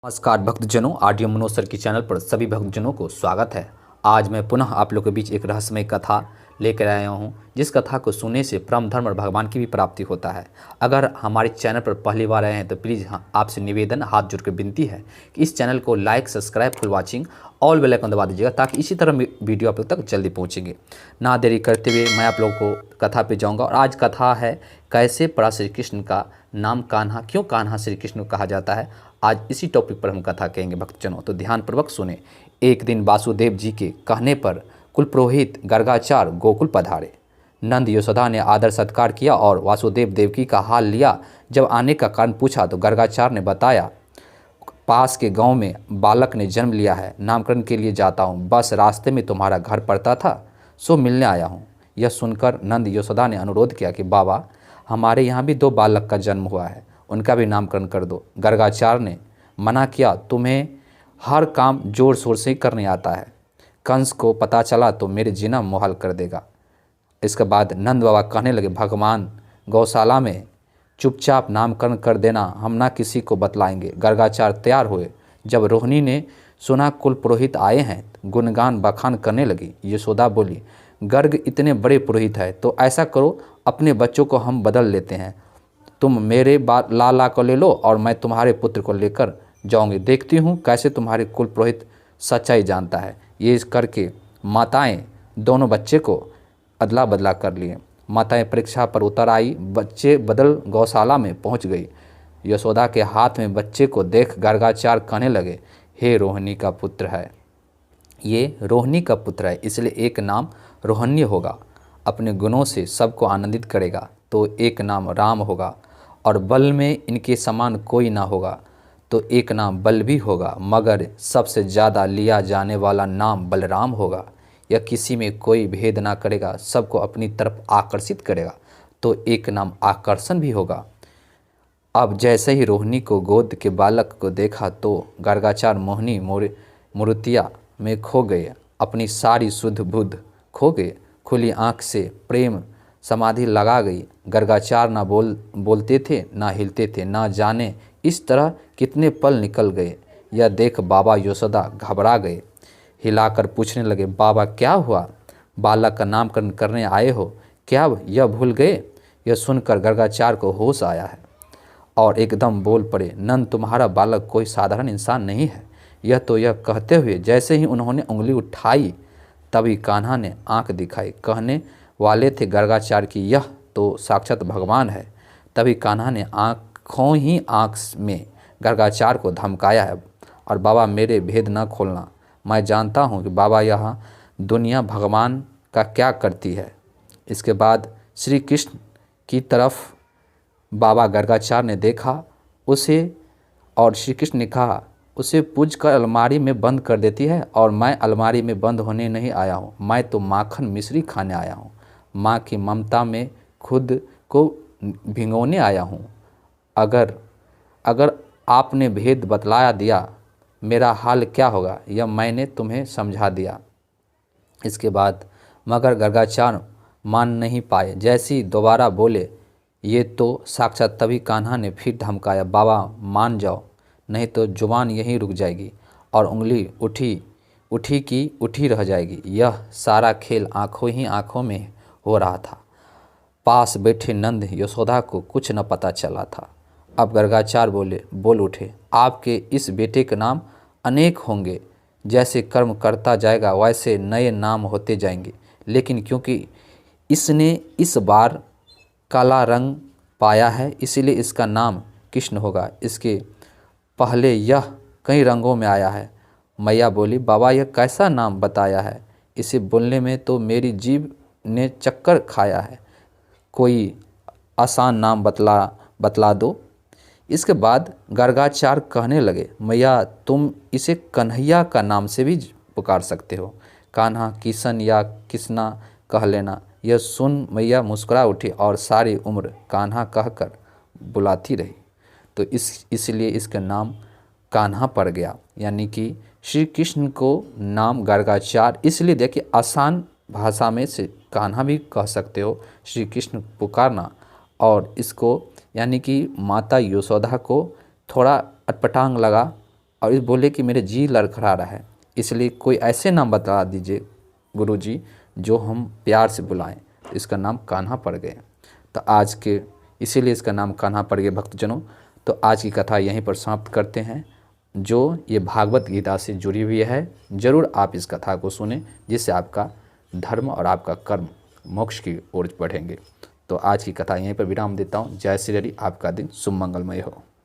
नमस्कार भक्तजनों, आर्य मनोज सर की चैनल पर सभी भक्तजनों को स्वागत है। आज मैं पुनः आप लोगों के बीच एक रहस्यमय कथा लेकर आया हूं, जिस कथा को सुनने से परम धर्म और भगवान की भी प्राप्ति होता है। अगर हमारे चैनल पर पहली बार आए हैं तो प्लीज़ आपसे निवेदन, हाथ जोड़कर विनती है कि इस चैनल को like, subscribe, full watching, all bell icon दबा दीजिएगा, ताकि इसी तरह वीडियो आप लोग तक जल्दी पहुँचेंगे। ना देरी करते हुए मैं आप लोगों को कथा पे जाऊँगा। और आज कथा है कैसे पड़ा श्री कृष्ण का नाम कान्हा, क्यों कान्हा श्री कृष्ण को कहा जाता है। आज इसी टॉपिक पर हम कथा कहेंगे भक्तजनों, तो ध्यानपूर्वक सुने। एक दिन वासुदेव जी के कहने पर कुलपुरोहित गर्गाचार्य गोकुल पधारे। नंद यशोदा ने आदर सत्कार किया और वासुदेव देवकी का हाल लिया। जब आने का कारण पूछा तो गर्गाचार्य ने बताया, पास के गांव में बालक ने जन्म लिया है, नामकरण के लिए जाता हूँ, बस रास्ते में तुम्हारा घर पड़ता था सो मिलने आया हूँ। यह सुनकर नंद यशोदा ने अनुरोध किया कि बाबा, हमारे यहाँ भी 2 बालक का जन्म हुआ है, उनका भी नामकरण कर दो। गर्गाचार्य ने मना किया, तुम्हें हर काम जोर शोर से करने आता है, कंस को पता चला तो मेरे जीना मुहाल कर देगा। इसके बाद नंद बाबा कहने लगे, भगवान गौशाला में चुपचाप नामकरण कर देना, हम ना किसी को बतलाएंगे। गर्गाचार्य तैयार हुए। जब रोहिणी ने सुना कुल पुरोहित आए हैं, गुणगान बखान करने लगी। यशोदा बोली, गर्ग इतने बड़े पुरोहित है तो ऐसा करो, अपने बच्चों को हम बदल लेते हैं, तुम मेरे लाला को ले लो और मैं तुम्हारे पुत्र को लेकर जाऊंगी, देखती हूँ कैसे तुम्हारे कुल पुरोहित सच्चाई जानता है। ये करके माताएं दोनों बच्चे को अदला बदला कर लिए। माताएं परीक्षा पर उतर आई, बच्चे बदल गौशाला में पहुंच गई। यशोदा के हाथ में बच्चे को देख गर्गाचार्य कहने लगे, हे रोहिणी का पुत्र है, ये रोहिणी का पुत्र है, इसलिए एक नाम रोहण्य होगा, अपने गुणों से सबको आनंदित करेगा तो एक नाम राम होगा, और बल में इनके समान कोई ना होगा तो एक नाम बल भी होगा, मगर सबसे ज़्यादा लिया जाने वाला नाम बलराम होगा। यह किसी में कोई भेद ना करेगा, सबको अपनी तरफ आकर्षित करेगा तो एक नाम आकर्षण भी होगा। अब जैसे ही रोहिणी को गोद के बालक को देखा तो गर्गाचार्य मोहिनी मूर्तिया में खो गए, अपनी सारी शुद्ध बुद्ध खो गए, खुली आँख से प्रेम समाधि लगा गई। गर्गाचार्य ना बोलते थे, ना हिलते थे, ना जाने इस तरह कितने पल निकल गए। यह देख बाबा यशोदा घबरा गए, हिलाकर पूछने लगे, बाबा क्या हुआ, बालक का नामकरण करने आए हो, क्या यह भूल गए। यह सुनकर गर्गाचार्य को होश आया है और एकदम बोल पड़े, नंद तुम्हारा बालक कोई साधारण इंसान नहीं है। यह कहते हुए जैसे ही उन्होंने उंगली उठाई तभी कान्हा ने आंख दिखाई। कहने वाले थे गर्गाचार्य की यह तो साक्षात भगवान है। तभी कान्हा ने आँखों ही आँख में गर्गाचार्य को धमकाया है, और बाबा मेरे भेद न खोलना, मैं जानता हूँ कि बाबा यह दुनिया भगवान का क्या करती है। इसके बाद श्री कृष्ण की तरफ बाबा गर्गाचार्य ने देखा उसे, और श्री कृष्ण ने कहा, उसे पूज कर अलमारी में बंद कर देती है, और मैं अलमारी में बंद होने नहीं आया हूँ, मैं तो माखन मिश्री खाने आया हूँ, माँ की ममता में खुद को भिगोने आया हूँ। अगर आपने भेद बतलाया दिया, मेरा हाल क्या होगा, यह मैंने तुम्हें समझा दिया। इसके बाद मगर गर्गाचार्य मान नहीं पाए, जैसी दोबारा बोले ये तो साक्षात, तभी कान्हा ने फिर धमकाया, बाबा मान जाओ नहीं तो जुबान यहीं रुक जाएगी और उंगली उठी रह जाएगी। यह सारा खेल आंखों ही आंखों में हो रहा था। पास बैठे नंद यशोदा को कुछ न पता चला था। अब गर्गाचार्य बोल उठे, आपके इस बेटे के नाम अनेक होंगे, जैसे कर्म करता जाएगा वैसे नए नाम होते जाएंगे, लेकिन क्योंकि इसने इस बार काला रंग पाया है इसलिए इसका नाम कृष्ण होगा, इसके पहले यह कई रंगों में आया है। मैया बोली, बाबा यह कैसा नाम बताया है, इसे बोलने में तो मेरी जीभ ने चक्कर खाया है, कोई आसान नाम बतला दो। इसके बाद गर्गाचार्य कहने लगे, मैया तुम इसे कन्हैया का नाम से भी पुकार सकते हो, कान्हा, किशन या कृष्णा कह लेना। यह सुन मैया मुस्कुरा उठी और सारी उम्र कान्हा कहकर बुलाती रही, तो इसलिए इसका नाम कान्हा पड़ गया। यानी कि श्री कृष्ण को नाम गर्गाचार्य इसलिए देखिए, आसान भाषा में से कान्हा भी कह सकते हो, श्री कृष्ण पुकारना, और इसको यानी कि माता यशोदा को थोड़ा अटपटांग लगा और इस बोले कि मेरे जी लड़खड़ा रहा है, इसलिए कोई ऐसे नाम बता दीजिए गुरुजी जो हम प्यार से बुलाएं। तो इसका नाम कान्हा पड़ गए। तो आज के इसीलिए इसका नाम कान्हा पड़ गए भक्तजनों। तो आज की कथा यहीं पर समाप्त करते हैं, जो ये भागवत गीता से जुड़ी हुई है। ज़रूर आप इस कथा को सुने, जिससे आपका धर्म और आपका कर्म मोक्ष की ओर बढ़ेंगे। तो आज की कथा यहीं पर विराम देता हूँ। जय श्री हरि। आपका दिन शुभ मंगलमय हो।